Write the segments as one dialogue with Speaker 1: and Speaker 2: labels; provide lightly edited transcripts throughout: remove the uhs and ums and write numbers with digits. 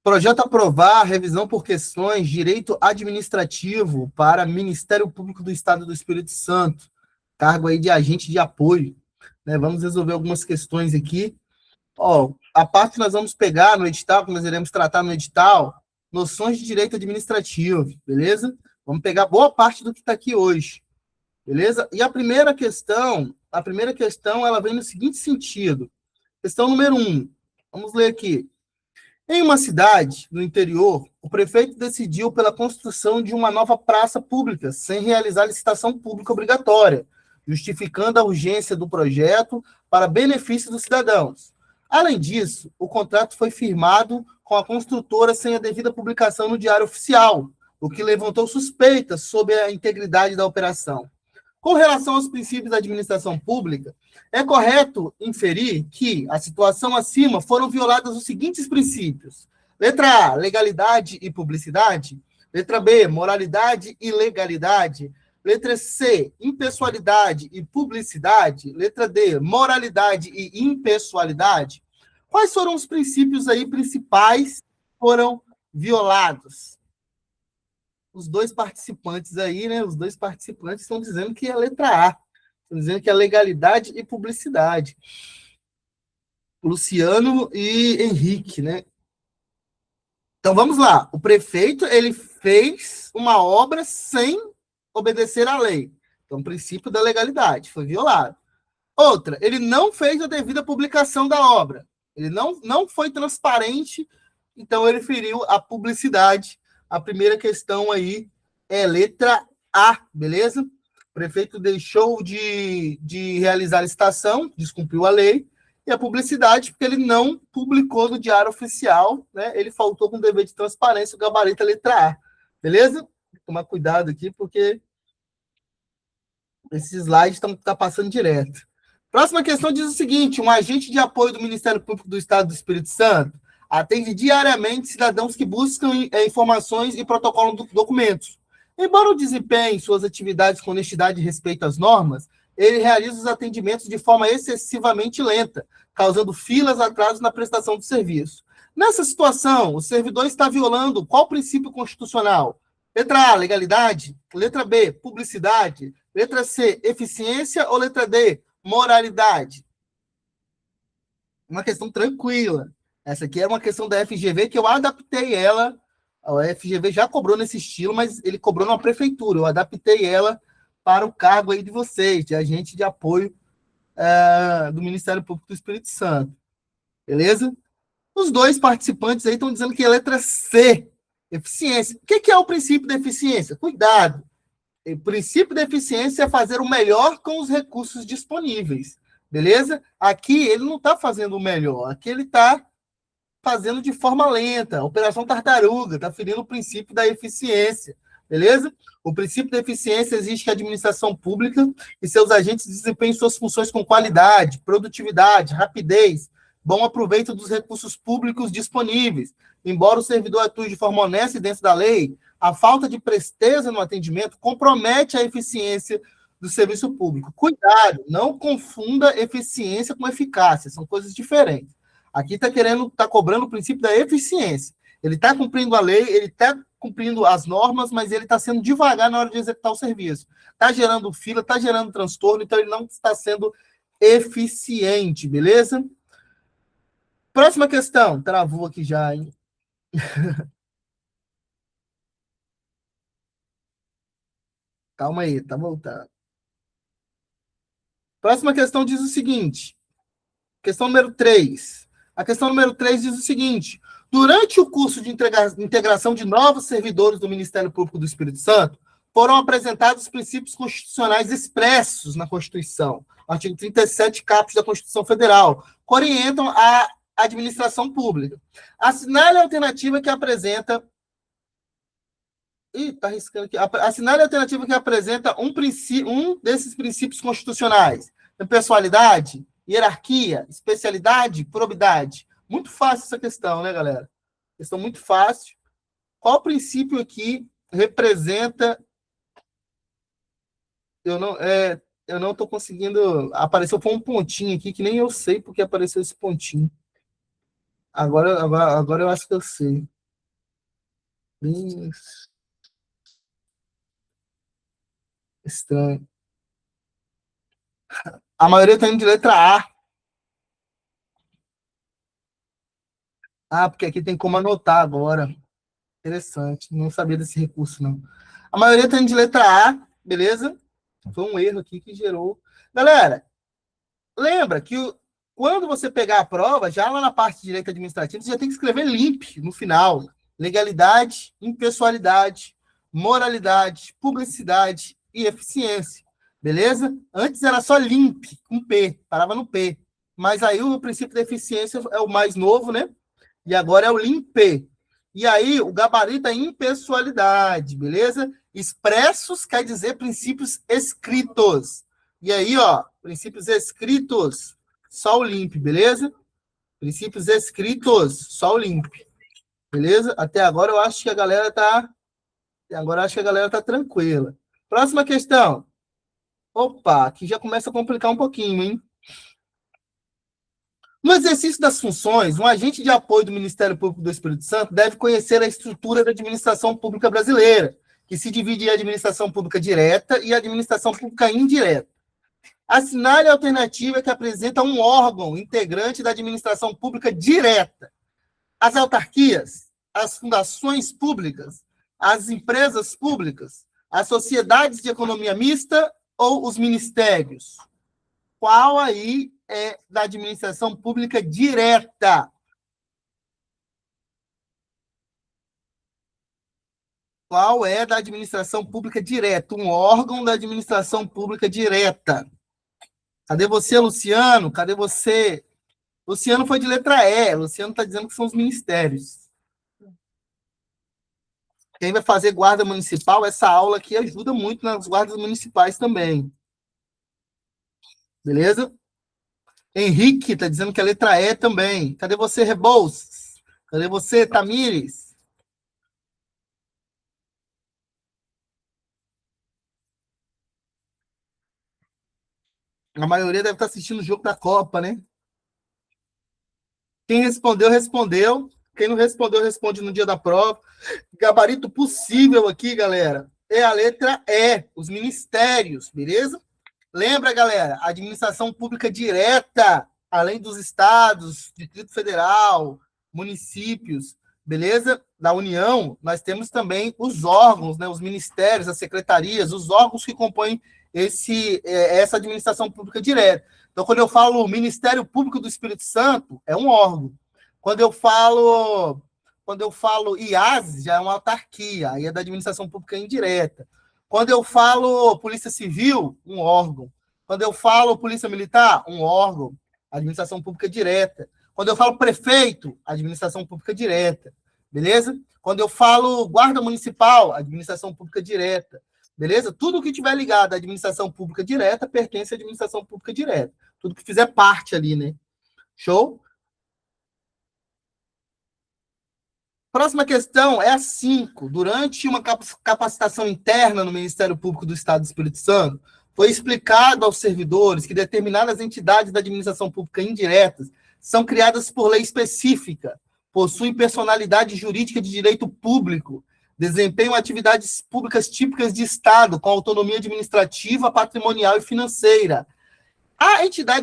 Speaker 1: Projeto aprovar revisão por questões direito administrativo para Ministério Público do Estado do Espírito Santo, cargo aí de agente de apoio. Né? Vamos resolver algumas questões aqui. Ó, a parte que nós vamos pegar no edital, que nós iremos tratar no edital, noções de direito administrativo, beleza? Vamos pegar boa parte do que está aqui hoje, beleza? E a primeira questão, ela vem no seguinte sentido. Questão número 1. Vamos ler aqui. Em uma cidade no interior, o prefeito decidiu pela construção de uma nova praça pública, sem realizar licitação pública obrigatória, justificando a urgência do projeto para benefício dos cidadãos. Além disso, o contrato foi firmado com a construtora sem a devida publicação no Diário Oficial, o que levantou suspeitas sobre a integridade da operação. Com relação aos princípios da administração pública, é correto inferir que a situação acima foram violadas os seguintes princípios. Letra A, legalidade e publicidade. Letra B, moralidade e legalidade. Letra C, impessoalidade e publicidade. Letra D, moralidade e impessoalidade. Quais foram os princípios aí principais que foram violados? Os dois participantes aí, né? Os dois participantes estão dizendo que é a letra A. Estão dizendo que é legalidade e publicidade. Luciano e Henrique, né? Então, vamos lá. O prefeito, ele fez uma obra sem obedecer à lei. Então, o princípio da legalidade foi violado. Outra, ele não fez a devida publicação da obra. Ele não foi transparente, então ele feriu a publicidade. A primeira questão aí é letra A, beleza? O prefeito deixou de realizar a licitação, descumpriu a lei, e a publicidade, porque ele não publicou no Diário Oficial, né? Ele faltou com o dever de transparência, o gabarito é letra A, beleza? Vou tomar cuidado aqui, porque esses slides estão passando direto. Próxima questão diz o seguinte: um agente de apoio do Ministério Público do Estado do Espírito Santo atende diariamente cidadãos que buscam informações e protocolam documentos. Embora desempenhe suas atividades com honestidade e respeito às normas, ele realiza os atendimentos de forma excessivamente lenta, causando filas, atrasos na prestação do serviço. Nessa situação, o servidor está violando qual princípio constitucional? Letra A, legalidade. Letra B, publicidade. Letra C, eficiência. Ou letra D, moralidade? Uma questão tranquila. Essa aqui é uma questão da FGV que eu adaptei ela. A FGV já cobrou nesse estilo, mas ele cobrou numa prefeitura. Eu adaptei ela para o cargo aí de vocês, de agente de apoio do Ministério Público do Espírito Santo. Beleza? Os dois participantes aí estão dizendo que é a letra C, eficiência. O que é o princípio da eficiência? Cuidado. O princípio da eficiência é fazer o melhor com os recursos disponíveis. Beleza? Aqui ele não está fazendo o melhor. Aqui ele está fazendo de forma lenta. Operação tartaruga, está ferindo o princípio da eficiência. Beleza? O princípio da eficiência exige que a administração pública e seus agentes desempenhem suas funções com qualidade, produtividade, rapidez, bom aproveito dos recursos públicos disponíveis. Embora o servidor atue de forma honesta e dentro da lei, a falta de presteza no atendimento compromete a eficiência do serviço público. Cuidado, não confunda eficiência com eficácia, são coisas diferentes. Aqui está cobrando o princípio da eficiência. Ele está cumprindo a lei, ele está cumprindo as normas, mas ele está sendo devagar na hora de executar o serviço. Está gerando fila, está gerando transtorno, então ele não está sendo eficiente, beleza? Próxima questão. Travou aqui já, hein? Calma aí, tá voltando. Próxima questão diz o seguinte. Questão número 3. A questão número 3 diz o seguinte: durante o curso de integração de novos servidores do Ministério Público do Espírito Santo, foram apresentados os princípios constitucionais expressos na Constituição, artigo 37, caput da Constituição Federal, que orientam a administração pública. Assinale a alternativa que apresenta... Está arriscando aqui. Assinale a alternativa que apresenta um desses princípios constitucionais. Impessoalidade, hierarquia, especialidade, probidade. Muito fácil essa questão, né, galera? Questão muito fácil. Qual princípio aqui representa... Eu não estou conseguindo... Apareceu um pontinho aqui, que nem eu sei porque apareceu esse pontinho. Agora eu acho que eu sei. Isso. Estranho. A maioria está indo de letra A. Ah, porque aqui tem como anotar agora. Interessante. Não sabia desse recurso, não. A maioria está indo de letra A, beleza? Foi um erro aqui que gerou. Galera, lembra que quando você pegar a prova, já lá na parte de direito administrativo, você já tem que escrever LIMP no final. Legalidade, impessoalidade, moralidade, publicidade e eficiência. Beleza? Antes era só LIMP, com P, parava no P. Mas aí o princípio da eficiência é o mais novo, né? E agora é o LIMP. E aí o gabarito é impessoalidade, beleza? Expressos quer dizer princípios escritos. E aí, ó, princípios escritos, só o limp, beleza? Princípios escritos, só o limp. Beleza? Até agora eu acho que a galera tá. Até agora eu acho que a galera tá tranquila. Próxima questão. Opa, aqui já começa a complicar um pouquinho, hein? No exercício das funções, um agente de apoio do Ministério Público do Espírito Santo deve conhecer a estrutura da administração pública brasileira, que se divide em administração pública direta e administração pública indireta. Assinale a alternativa que apresenta um órgão integrante da administração pública direta. As autarquias, as fundações públicas, as empresas públicas, as sociedades de economia mista ou os ministérios. Qual aí é da administração pública direta? Qual é da administração pública direta? Um órgão da administração pública direta. Cadê você, Luciano? Cadê você? Luciano foi de letra E. Luciano está dizendo que são os ministérios. Quem vai fazer guarda municipal, essa aula aqui ajuda muito nas guardas municipais também. Beleza? Henrique está dizendo que é letra E também. Cadê você, Rebouças? Cadê você, Tamires? A maioria deve estar assistindo o jogo da Copa, né? Quem respondeu, respondeu. Quem não respondeu, responde no dia da prova. Gabarito possível aqui, galera, é a letra E, os ministérios, beleza? Lembra, galera, administração pública direta, além dos estados, Distrito Federal, municípios, beleza? Da União, nós temos também os órgãos, né, os ministérios, as secretarias, os órgãos que compõem essa administração pública direta. Então, quando eu falo Ministério Público do Espírito Santo, é um órgão. Quando eu falo IAS, já é uma autarquia, aí é da administração pública indireta. Quando eu falo Polícia Civil, um órgão. Quando eu falo Polícia Militar, um órgão. Administração pública direta. Quando eu falo prefeito, administração pública direta. Beleza? Quando eu falo Guarda Municipal, administração pública direta. Beleza? Tudo que tiver ligado à administração pública direta pertence à administração pública direta. Tudo que fizer parte ali, né? Show? Próxima questão é a 5. Durante uma capacitação interna no Ministério Público do Estado do Espírito Santo, foi explicado aos servidores que determinadas entidades da administração pública indiretas são criadas por lei específica, possuem personalidade jurídica de direito público, desempenham atividades públicas típicas de Estado, com autonomia administrativa, patrimonial e financeira. A entidade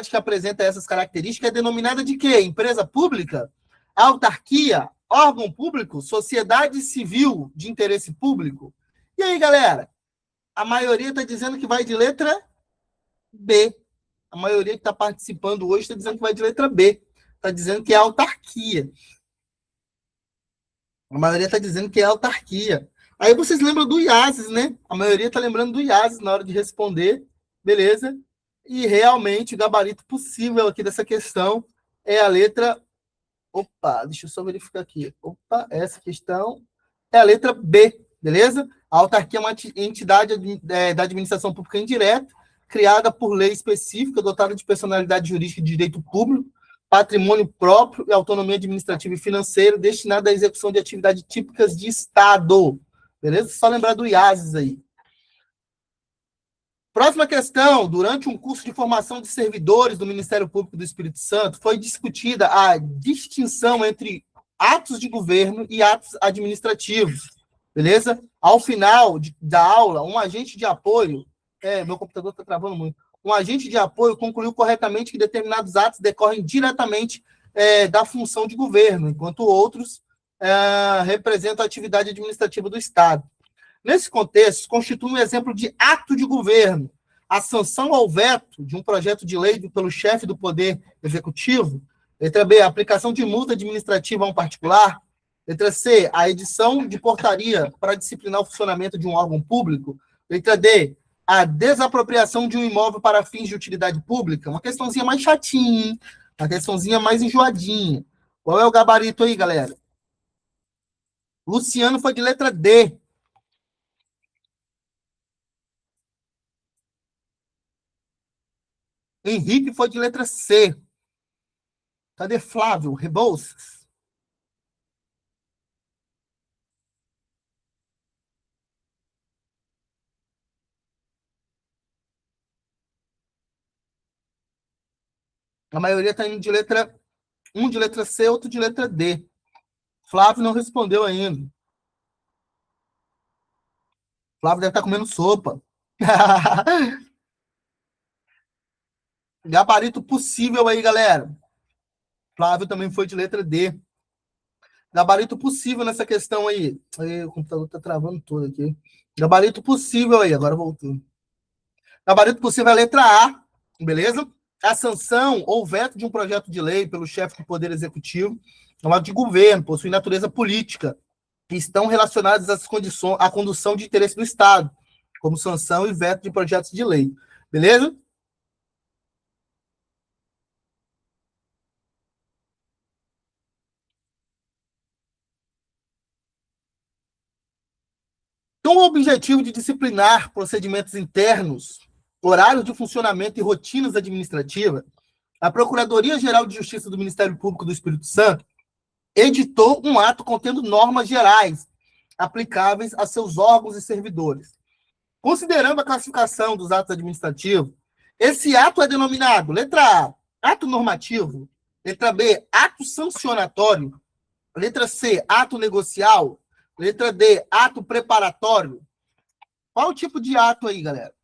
Speaker 1: que apresenta essas características é denominada de quê? Empresa pública? Autarquia? Órgão público? Sociedade civil de interesse público? E aí, galera? A maioria está dizendo que vai de letra B. A maioria que está participando hoje está dizendo que vai de letra B. Está dizendo que é autarquia. A maioria está dizendo que é autarquia. Aí vocês lembram do IASES, né? A maioria está lembrando do IASES na hora de responder. Beleza? E realmente o gabarito possível aqui dessa questão é a letra. Opa, deixa eu só verificar aqui. Opa, essa questão é a letra B, beleza? A autarquia é uma entidade da administração pública indireta, criada por lei específica, dotada de personalidade jurídica de direito público, patrimônio próprio e autonomia administrativa e financeira, destinada à execução de atividades típicas de Estado. Beleza? Só lembrar do IASES aí. Próxima questão. Durante um curso de formação de servidores do Ministério Público do Espírito Santo, foi discutida a distinção entre atos de governo e atos administrativos, beleza? Ao final da aula, um agente de apoio, meu computador está travando muito, um agente de apoio concluiu corretamente que determinados atos decorrem diretamente da função de governo, enquanto outros representam a atividade administrativa do Estado. Nesse contexto, constitui um exemplo de ato de governo a sanção ao veto de um projeto de lei pelo chefe do Poder Executivo. Letra B, a aplicação de multa administrativa a um particular. Letra C, a edição de portaria para disciplinar o funcionamento de um órgão público. Letra D, a desapropriação de um imóvel para fins de utilidade pública. Uma questãozinha mais chatinha, hein? Uma questãozinha mais enjoadinha. Qual é o gabarito aí, galera? Luciano foi de letra D. Henrique foi de letra C. Cadê Flávio Rebouças? A maioria está indo de letra... Um de letra C, outro de letra D. Flávio não respondeu ainda. Flávio deve estar comendo sopa. Gabarito possível aí, galera. Flávio também foi de letra D. Gabarito possível nessa questão aí. O computador está travando todo aqui. Gabarito possível aí, agora voltou. Gabarito possível é a letra A, beleza? A sanção ou veto de um projeto de lei pelo chefe do Poder Executivo, chamado de governo, possui natureza política, que estão relacionadas às condições, à condução de interesse do Estado, como sanção e veto de projetos de lei. Beleza? Com o objetivo de disciplinar procedimentos internos, horários de funcionamento e rotinas administrativas, a Procuradoria-Geral de Justiça do Ministério Público do Espírito Santo editou um ato contendo normas gerais aplicáveis a seus órgãos e servidores. Considerando a classificação dos atos administrativos, esse ato é denominado, letra A, ato normativo, letra B, ato sancionatório, letra C, ato negocial, letra D, ato preparatório. Qual o tipo de ato aí, galera?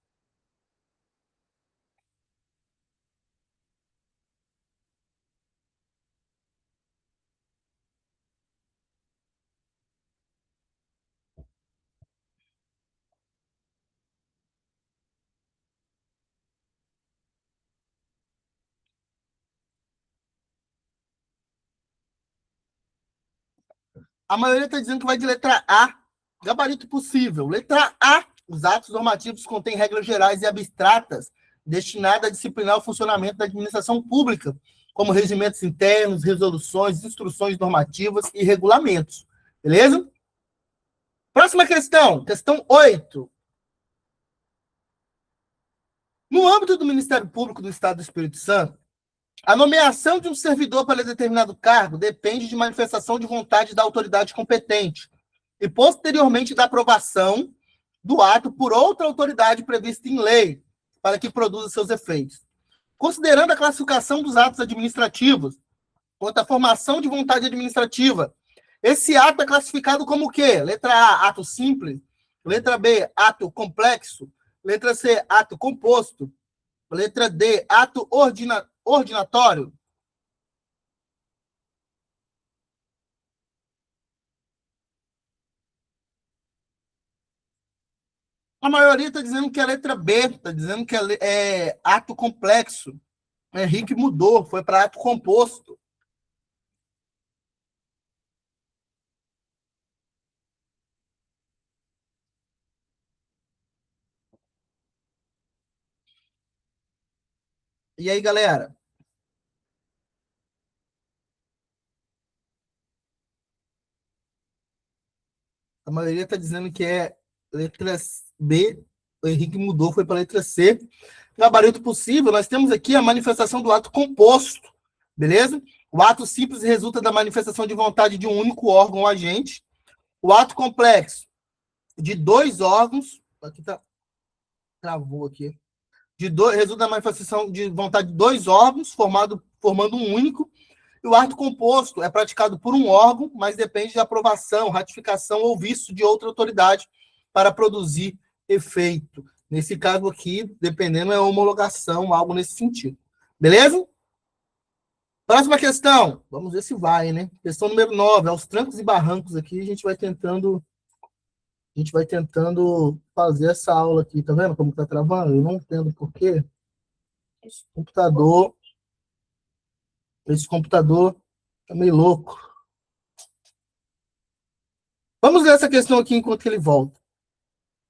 Speaker 1: A maioria está dizendo que vai de letra A, gabarito possível. Letra A, os atos normativos contêm regras gerais e abstratas destinadas a disciplinar o funcionamento da administração pública, como regimentos internos, resoluções, instruções normativas e regulamentos. Beleza? Próxima questão, questão 8. No âmbito do Ministério Público do Estado do Espírito Santo, a nomeação de um servidor para determinado cargo depende de manifestação de vontade da autoridade competente e, posteriormente, da aprovação do ato por outra autoridade prevista em lei, para que produza seus efeitos. Considerando a classificação dos atos administrativos quanto à formação de vontade administrativa, esse ato é classificado como o quê? Letra A, ato simples. Letra B, ato complexo. Letra C, ato composto. Letra D, ato ordinatório. A maioria está dizendo que é a letra B, está dizendo que é ato complexo. Henrique mudou, foi para ato composto. E aí, galera? A maioria está dizendo que é letra B, o Henrique mudou, foi para a letra C. Gabarito possível, nós temos aqui a manifestação do ato composto, beleza? O ato simples resulta da manifestação de vontade de um único órgão ou agente. O ato complexo, de dois órgãos, aqui tá, travou aqui, resulta da manifestação de vontade de dois órgãos, formando um único. E o ato composto é praticado por um órgão, mas depende de aprovação, ratificação ou visto de outra autoridade para produzir efeito. Nesse caso aqui, dependendo, é homologação, algo nesse sentido. Beleza? Próxima questão. Vamos ver se vai, né? Questão número 9. Aos trancos e barrancos aqui, a gente vai tentando fazer essa aula aqui. Tá vendo como tá travando? Eu não entendo por quê. Esse computador, esse computador tá meio louco. Vamos ver essa questão aqui enquanto ele volta.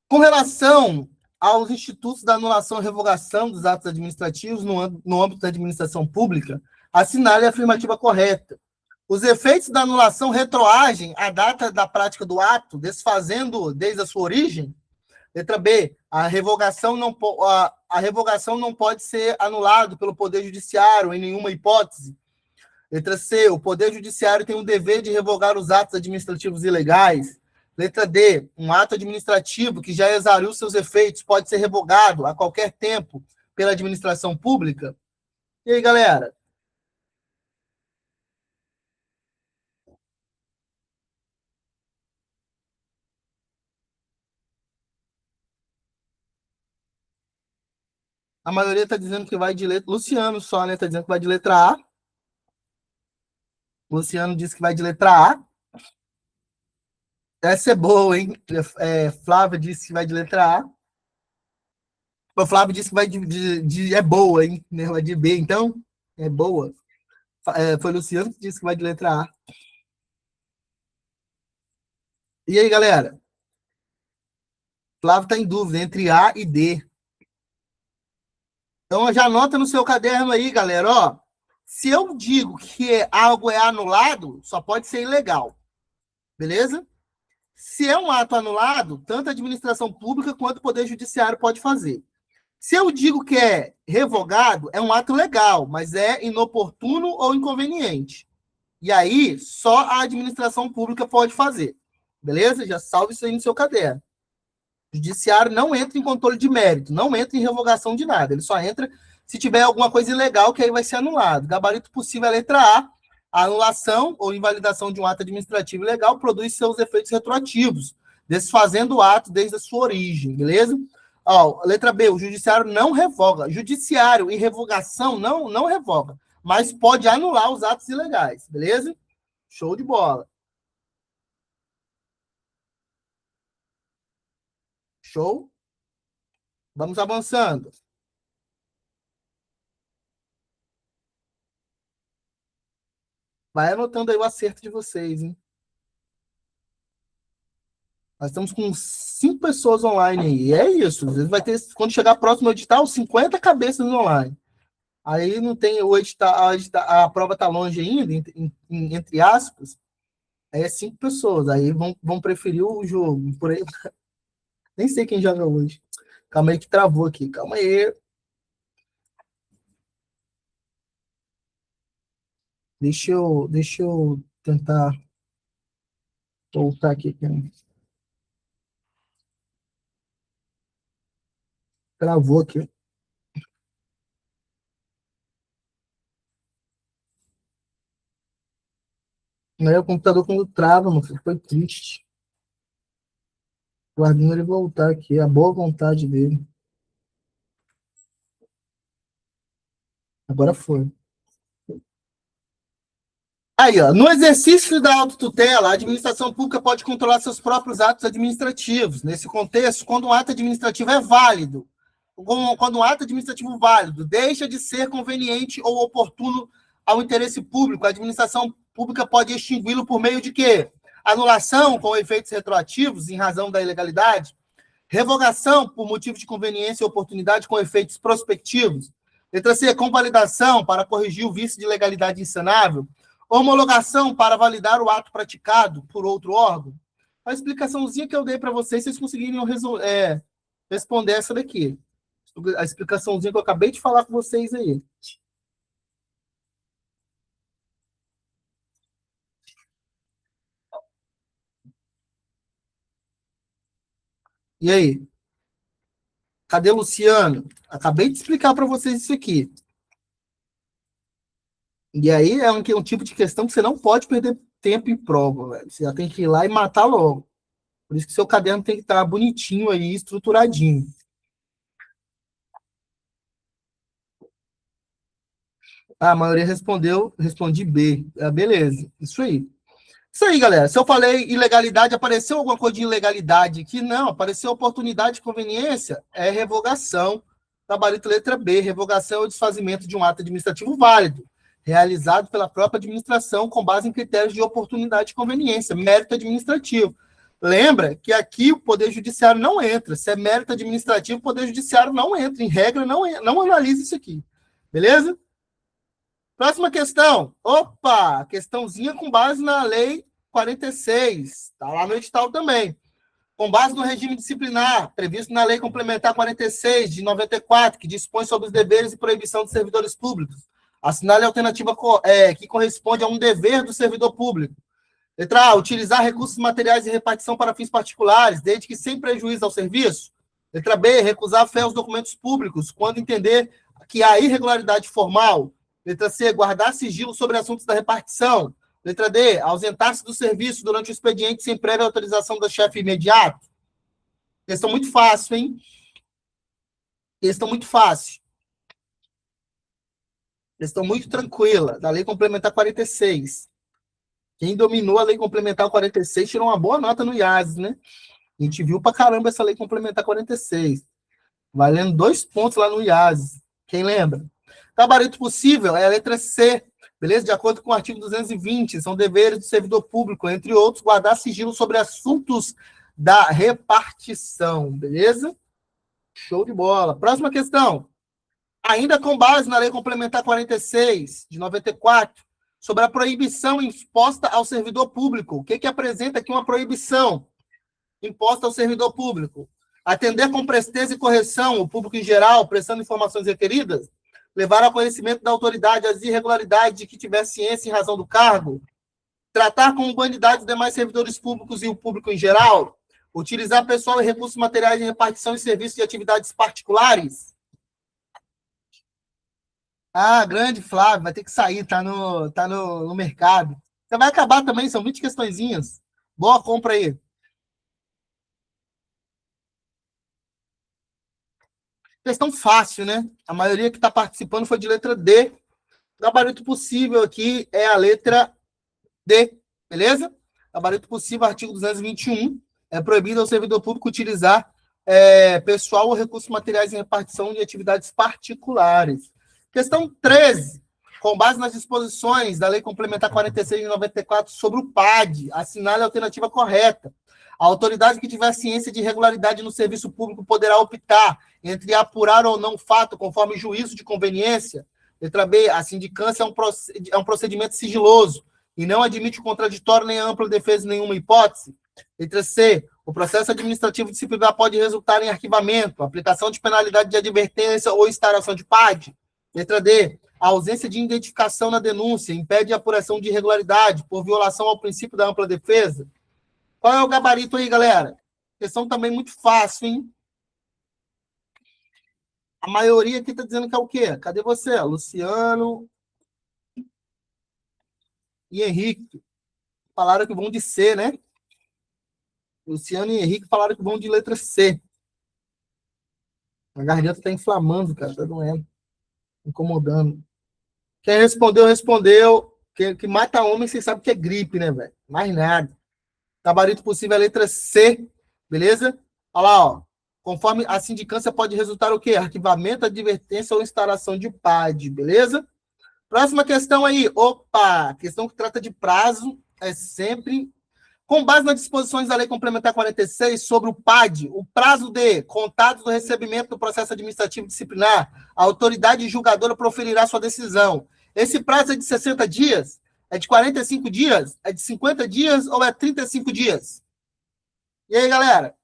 Speaker 1: Com relação aos institutos da anulação e revogação dos atos administrativos no âmbito da administração pública, assinale a afirmativa correta. Os efeitos da anulação retroagem à data da prática do ato, desfazendo desde a sua origem? Letra B. A revogação não pode ser anulada pelo Poder Judiciário em nenhuma hipótese. Letra C. O Poder Judiciário tem o dever de revogar os atos administrativos ilegais. Letra D. Um ato administrativo que já exauriu seus efeitos pode ser revogado a qualquer tempo pela administração pública. E aí, galera? A maioria está dizendo que vai de letra... Luciano só, né? Está dizendo que vai de letra A. Luciano disse que vai de letra A. Essa é boa, hein? Flávia disse que vai de letra A. O Flávio disse que vai é boa, hein? Vai de B, então é boa. Foi o Luciano que disse que vai de letra A. E aí, galera? Flávio está em dúvida entre A e D. Então, já anota no seu caderno aí, galera. Ó, se eu digo que algo é anulado, só pode ser ilegal. Beleza? Se é um ato anulado, tanto a administração pública quanto o Poder Judiciário pode fazer. Se eu digo que é revogado, é um ato legal, mas é inoportuno ou inconveniente. E aí, só a administração pública pode fazer. Beleza? Já salve isso aí no seu caderno. O judiciário não entra em controle de mérito, não entra em revogação de nada. Ele só entra se tiver alguma coisa ilegal, que aí vai ser anulado. Gabarito possível é a letra A. A anulação ou invalidação de um ato administrativo ilegal produz seus efeitos retroativos, desfazendo o ato desde a sua origem, beleza? Ó, letra B, o judiciário não revoga. Judiciário e revogação não revoga, mas pode anular os atos ilegais, beleza? Show de bola. Show? Vamos avançando. Vai anotando aí o acerto de vocês, hein? Nós estamos com 5 pessoas online aí. E é isso. Às vezes vai ter, quando chegar próximo ao edital, 50 cabeças no online. Aí não tem o edital, a prova está longe ainda, entre aspas. Aí é 5 pessoas. Aí vão preferir o jogo. Por aí. Nem sei quem joga hoje. Calma aí que travou aqui. Calma aí. Deixa eu tentar voltar aqui. Travou aqui. Aí o computador quando trava, mano, foi triste. Guardando ele voltar aqui, a boa vontade dele. Agora foi. Aí, ó, no exercício da autotutela, a administração pública pode controlar seus próprios atos administrativos. Nesse contexto, quando um ato administrativo é válido, quando um ato administrativo válido deixa de ser conveniente ou oportuno ao interesse público, a administração pública pode extingui-lo por meio de quê? Anulação com efeitos retroativos em razão da ilegalidade, revogação por motivo de conveniência e oportunidade com efeitos prospectivos. Letra C, convalidação para corrigir o vício de legalidade insanável. Homologação para validar o ato praticado por outro órgão. A explicaçãozinha que eu dei para vocês, vocês conseguiriam responder essa daqui. A explicaçãozinha que eu acabei de falar com vocês aí. E aí? Cadê o Luciano? Acabei de explicar para vocês isso aqui. E aí é um tipo de questão que você não pode perder tempo em prova, velho. Você já tem que ir lá e matar logo. Por isso que seu caderno tem que estar bonitinho aí, estruturadinho. Ah, a maioria respondeu, respondi B. Ah, beleza, isso aí. Isso aí, galera. Se eu falei ilegalidade, apareceu alguma coisa de ilegalidade aqui? Não, apareceu oportunidade de conveniência, é revogação. Gabarito letra B, revogação é o desfazimento de um ato administrativo válido, realizado pela própria administração com base em critérios de oportunidade e conveniência, mérito administrativo. Lembra que aqui o Poder Judiciário não entra. Se é mérito administrativo, o Poder Judiciário não entra. Em regra, não analisa isso aqui. Beleza? Próxima questão. Opa! Questãozinha com base na Lei 46. Está lá no edital também. Com base no regime disciplinar previsto na Lei Complementar 46, de 94, que dispõe sobre os deveres e proibição dos servidores públicos. Assinale a alternativa que corresponde a um dever do servidor público. Letra A. Utilizar recursos materiais de repartição para fins particulares, desde que sem prejuízo ao serviço. Letra B. Recusar fé aos documentos públicos, quando entender que há irregularidade formal. Letra C. Guardar sigilo sobre assuntos da repartição. Letra D. Ausentar-se do serviço durante o expediente sem prévia autorização do chefe imediato. Questão muito fácil, hein? Questão muito fácil. Questão muito tranquila, da Lei Complementar 46. Quem dominou a Lei Complementar 46 tirou uma boa nota no IASES, né? A gente viu pra caramba essa Lei Complementar 46. Valendo 2 pontos lá no IASES. Quem lembra? Gabarito possível é a letra C, beleza? De acordo com o artigo 220, são deveres do servidor público, entre outros, guardar sigilo sobre assuntos da repartição, beleza? Show de bola. Próxima questão. Ainda com base na Lei Complementar 46, de 94, sobre a proibição imposta ao servidor público. O que apresenta aqui uma proibição imposta ao servidor público? Atender com presteza e correção o público em geral, prestando informações requeridas, levar ao conhecimento da autoridade as irregularidades de que tiver ciência em razão do cargo, tratar com bandidade os demais servidores públicos e o público em geral, utilizar pessoal e recursos materiais em repartição e serviços de atividades particulares. Ah, grande Flávio, vai ter que sair, tá no mercado. Você vai acabar também, são 20 questõezinhas. Boa compra aí. Questão fácil, né? A maioria que está participando foi de letra D. O gabarito possível aqui é a letra D, beleza? Gabarito possível, artigo 221. É proibido ao servidor público utilizar pessoal ou recursos materiais em repartição de atividades particulares. Questão 13. Com base nas disposições da Lei Complementar 46 de 94 sobre o PAD, assinale a alternativa correta. A autoridade que tiver ciência de irregularidade no serviço público poderá optar entre apurar ou não o fato conforme juízo de conveniência. Letra B. A sindicância é um procedimento sigiloso e não admite contraditório nem ampla defesa em nenhuma hipótese. Letra C. O processo administrativo disciplinar pode resultar em arquivamento, aplicação de penalidade de advertência ou instauração de PAD. Letra D. A ausência de identificação na denúncia impede a apuração de irregularidade por violação ao princípio da ampla defesa. Qual é o gabarito aí, galera? Questão também muito fácil, hein? A maioria aqui está dizendo que é o quê? Cadê você? Luciano e Henrique. Falaram que vão de C, né? Luciano e Henrique falaram que vão de letra C. A garganta está inflamando, cara. Tá doendo. Incomodando. Quem respondeu, respondeu. Que mata homem, vocês sabem que é gripe, né, velho? Mais nada. Gabarito possível é a letra C, beleza? Olha lá, ó. Conforme a sindicância pode resultar o quê? Arquivamento, advertência ou instalação de PAD, beleza? Próxima questão aí. Opa! Questão que trata de prazo é sempre... Com base nas disposições da Lei Complementar 46 sobre o PAD, o prazo de contados do recebimento do processo administrativo disciplinar, a autoridade julgadora proferirá sua decisão. Esse prazo é de 60 dias? É de 45 dias? É de 50 dias ou é 35 dias? E aí, galera?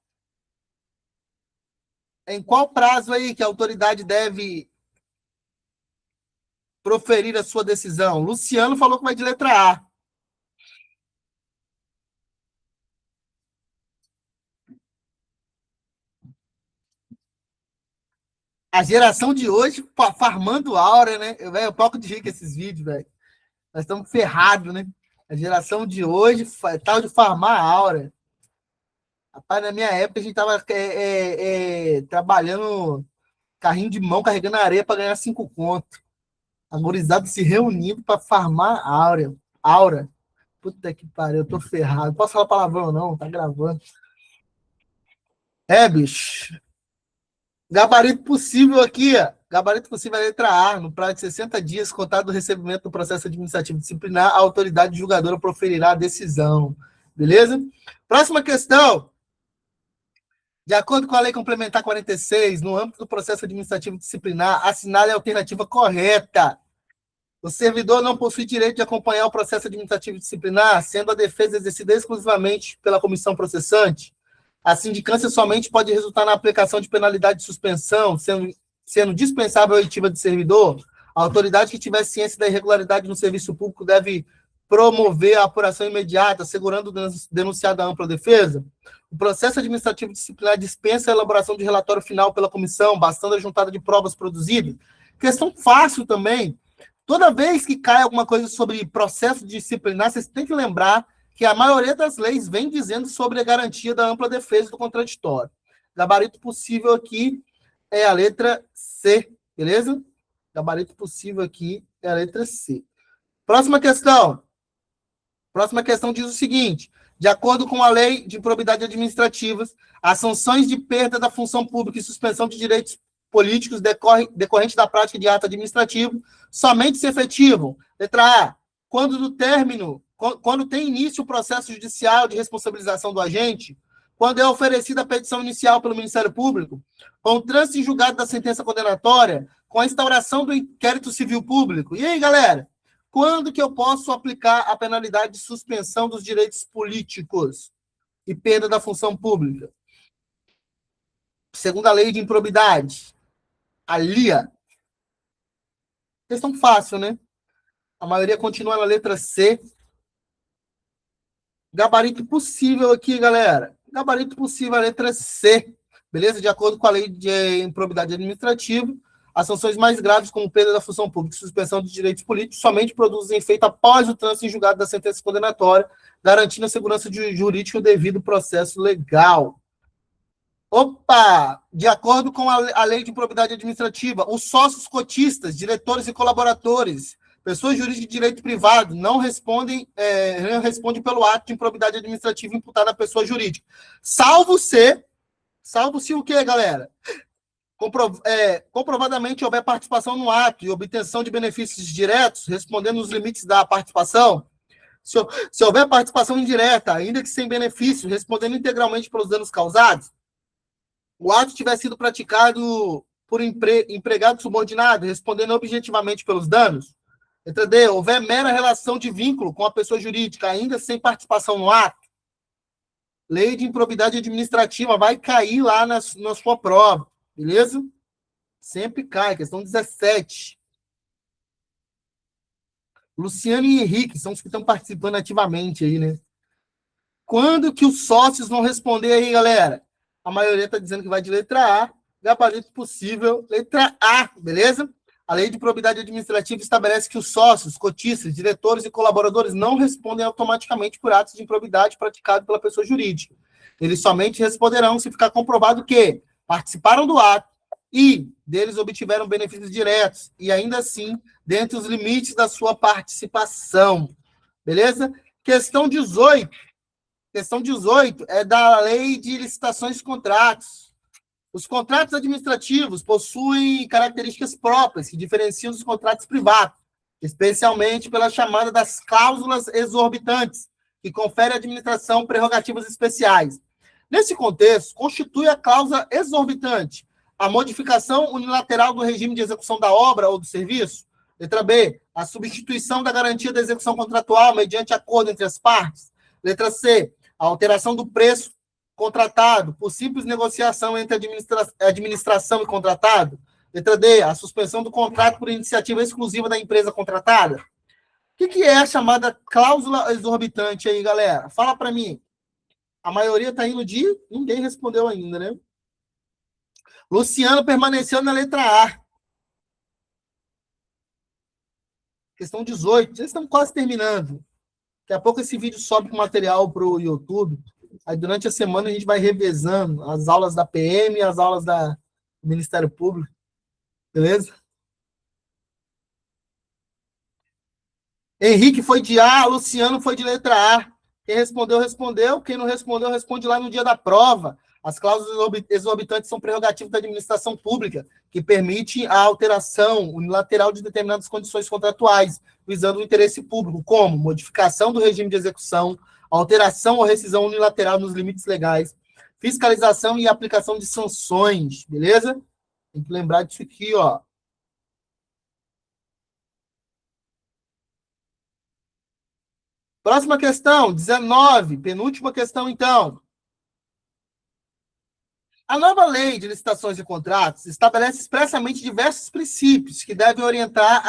Speaker 1: Em qual prazo aí que a autoridade deve proferir a sua decisão? Luciano falou que vai de letra A. A geração de hoje farmando aura, né? Eu toco de rir com esses vídeos, velho. Nós estamos ferrados, né? A geração de hoje, tal de farmar a aura. Rapaz, na minha época, a gente estava trabalhando carrinho de mão, carregando areia para ganhar 5 contos. A gurizada se reunindo para farmar a aura. Aura. Puta que pariu, eu tô ferrado. Posso falar palavrão ou não? Tá gravando. Bicho. Gabarito possível aqui, ó. Gabarito possível é a letra A. No prazo de 60 dias, contado do recebimento do processo administrativo disciplinar, a autoridade julgadora proferirá a decisão. Beleza? Próxima questão. De acordo com a Lei Complementar 46, no âmbito do processo administrativo disciplinar, assinale a alternativa correta. O servidor não possui direito de acompanhar o processo administrativo disciplinar, sendo a defesa exercida exclusivamente pela comissão processante. A sindicância somente pode resultar na aplicação de penalidade de suspensão, sendo dispensável a oitiva de servidor. A autoridade que tiver ciência da irregularidade no serviço público deve promover a apuração imediata, assegurando o denunciado a ampla defesa. O processo administrativo disciplinar dispensa a elaboração de relatório final pela comissão, bastando a juntada de provas produzidas. Questão fácil também. Toda vez que cai alguma coisa sobre processo disciplinar, vocês têm que lembrar que a maioria das leis vem dizendo sobre a garantia da ampla defesa do contraditório. Gabarito possível aqui é a letra C, beleza? Gabarito possível aqui é a letra C. Próxima questão. Próxima questão diz o seguinte: de acordo com a Lei de Improbidade Administrativas, as sanções de perda da função pública e suspensão de direitos políticos decorrente da prática de ato administrativo somente se efetivam. Letra A. Quando tem início o processo judicial de responsabilização do agente, quando é oferecida a petição inicial pelo Ministério Público, com o trânsito em julgado da sentença condenatória, com a instauração do inquérito civil público. E aí, galera? Quando que eu posso aplicar a penalidade de suspensão dos direitos políticos e perda da função pública? Segundo a lei de improbidade, a LIA. Questão fácil, né? A maioria continua na letra C. Gabarito possível aqui, galera. Gabarito possível, a letra C. Beleza? De acordo com a lei de improbidade administrativa, as sanções mais graves, como perda da função pública e suspensão de direitos políticos, somente produzem efeito após o trânsito em julgado da sentença condenatória, garantindo a segurança jurídica e o devido processo legal. Opa! De acordo com a lei de improbidade administrativa, os sócios cotistas, diretores e colaboradores, pessoas jurídicas de direito privado, não respondem pelo ato de improbidade administrativa imputado à pessoa jurídica. Salvo se o quê, galera? Comprovadamente houver participação no ato e obtenção de benefícios diretos, respondendo nos limites da participação. Se houver participação indireta, ainda que sem benefício, respondendo integralmente pelos danos causados, o ato tiver sido praticado por empregado subordinado, respondendo objetivamente pelos danos. Letra D. Houver mera relação de vínculo com a pessoa jurídica, ainda sem participação no ato. Lei de improbidade administrativa vai cair lá na sua prova, beleza? Sempre cai. Questão 17. Luciano e Henrique são os que estão participando ativamente aí, né? Quando que os sócios vão responder aí, galera? A maioria está dizendo que vai de letra A, gabarito possível, letra A, beleza? A lei de probidade administrativa estabelece que os sócios, cotistas, diretores e colaboradores não respondem automaticamente por atos de improbidade praticados pela pessoa jurídica. Eles somente responderão se ficar comprovado que participaram do ato e deles obtiveram benefícios diretos, e ainda assim, dentro dos limites da sua participação. Beleza? Questão 18. Questão 18 é da lei de licitações e contratos. Os contratos administrativos possuem características próprias que diferenciam dos contratos privados, especialmente pela chamada das cláusulas exorbitantes, que confere à administração prerrogativas especiais. Nesse contexto, constitui a cláusula exorbitante a modificação unilateral do regime de execução da obra ou do serviço. Letra B, a substituição da garantia da execução contratual mediante acordo entre as partes. Letra C, a alteração do preço contratado por simples negociação entre administração e contratado. Letra D, a suspensão do contrato por iniciativa exclusiva da empresa contratada. O que é a chamada cláusula exorbitante aí, galera? Fala para mim. A maioria está indo de... Ninguém respondeu ainda, né? Luciano permaneceu na letra A. Questão 18. Já estamos quase terminando. Daqui a pouco esse vídeo sobe com material para o YouTube. Aí durante a semana a gente vai revezando as aulas da PM e as aulas do Ministério Público. Beleza? Henrique foi de A, Luciano foi de letra A. Quem respondeu, respondeu. Quem não respondeu, responde lá no dia da prova. As cláusulas exorbitantes são prerrogativas da administração pública, que permite a alteração unilateral de determinadas condições contratuais, visando o interesse público, como modificação do regime de execução, alteração ou rescisão unilateral nos limites legais, fiscalização e aplicação de sanções, beleza? Tem que lembrar disso aqui, ó. Próxima questão, 19, penúltima questão, então. A nova lei de licitações e contratos estabelece expressamente diversos princípios que devem orientar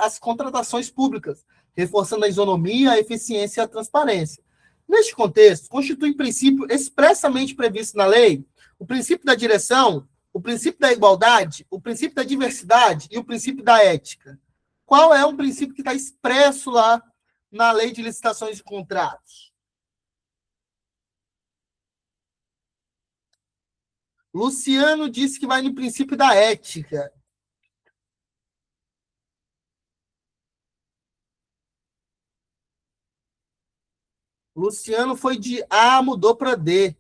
Speaker 1: as contratações públicas, reforçando a isonomia, a eficiência e a transparência. Neste contexto, constitui princípio expressamente previsto na lei o princípio da direção, o princípio da igualdade, o princípio da diversidade e o princípio da ética. Qual é um princípio que está expresso lá na lei de licitações e contratos? Luciano disse que vai no princípio da ética. Luciano foi de A, mudou para D.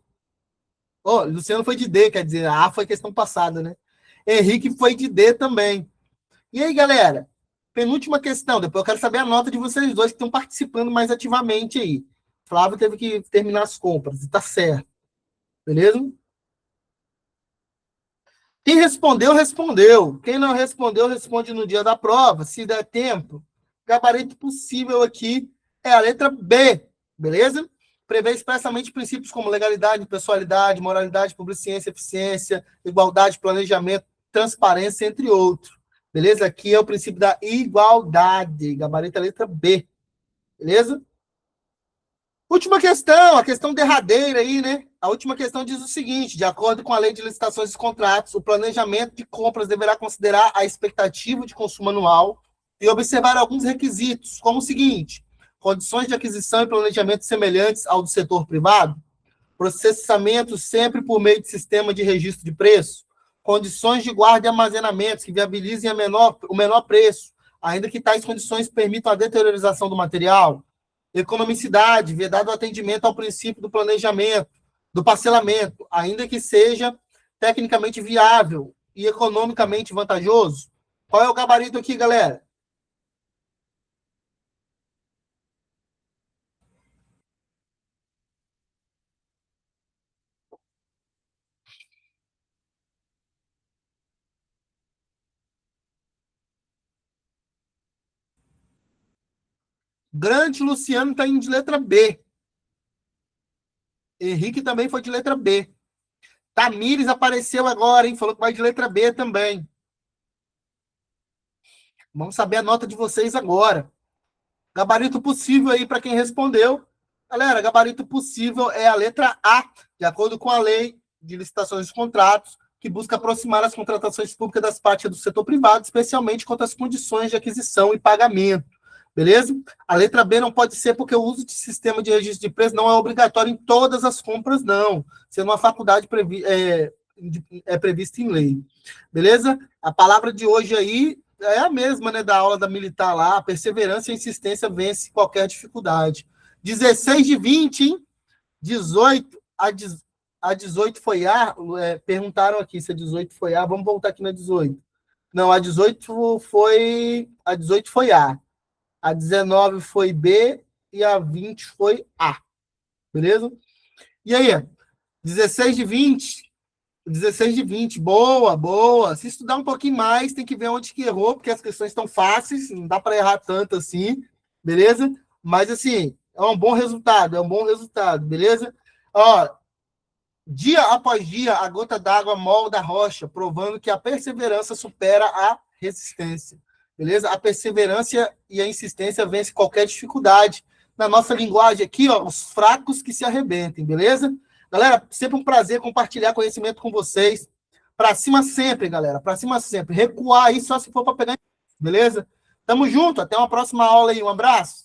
Speaker 1: Oh, Luciano foi de D, quer dizer, A foi questão passada, né? Henrique foi de D também. E aí, galera? Penúltima questão. Depois eu quero saber a nota de vocês dois que estão participando mais ativamente aí. Flávio teve que terminar as compras, e tá certo. Beleza? Quem respondeu, respondeu. Quem não respondeu, responde no dia da prova, se der tempo. Gabarito possível aqui é a letra B, beleza? Prevê expressamente princípios como legalidade, pessoalidade, moralidade, publiciência, eficiência, igualdade, planejamento, transparência, entre outros. Beleza? Aqui é o princípio da igualdade. Gabarito é a letra B. Beleza? Última questão, a questão derradeira aí, né? A última questão diz o seguinte: de acordo com a lei de licitações e contratos, o planejamento de compras deverá considerar a expectativa de consumo anual e observar alguns requisitos, como o seguinte: condições de aquisição e planejamento semelhantes ao do setor privado, processamento sempre por meio de sistema de registro de preço, condições de guarda e armazenamento que viabilizem o menor preço, ainda que tais condições permitam a deteriorização do material, economicidade, vedado o atendimento ao princípio do planejamento, do parcelamento, ainda que seja tecnicamente viável e economicamente vantajoso. Qual é o gabarito aqui, galera? Grande Luciano está indo de letra B. Henrique também foi de letra B. Tamires apareceu agora, hein? Falou que vai de letra B também. Vamos saber a nota de vocês agora. Gabarito possível aí para quem respondeu. Galera, gabarito possível é a letra A, de acordo com a lei de licitações e contratos, que busca aproximar as contratações públicas das partes do setor privado, especialmente quanto às condições de aquisição e pagamento. Beleza? A letra B não pode ser porque o uso de sistema de registro de preço não é obrigatório em todas as compras, não. Sendo uma faculdade prevista em lei. Beleza? A palavra de hoje aí é a mesma, né, da aula da militar lá. A perseverança e a insistência vence qualquer dificuldade. 16 de 20, hein? 18 a 18 foi A. Perguntaram aqui se a 18 foi A. Vamos voltar aqui na 18. Não, a 18 foi A. A 19 foi B e a 20 foi A. Beleza? E aí? 16 de 20. 16 de 20. Boa, boa. Se estudar um pouquinho mais, tem que ver onde que errou, porque as questões estão fáceis, não dá para errar tanto assim. Beleza? Mas, assim, é um bom resultado, beleza? Ó, dia após dia, a gota d'água molda a rocha, provando que a perseverança supera a resistência. Beleza? A perseverança e a insistência vencem qualquer dificuldade. Na nossa linguagem aqui, ó, os fracos que se arrebentem, beleza? Galera, sempre um prazer compartilhar conhecimento com vocês. Para cima sempre, galera. Para cima sempre. Recuar aí só se for para pegar, beleza? Tamo junto, até uma próxima aula aí. Um abraço.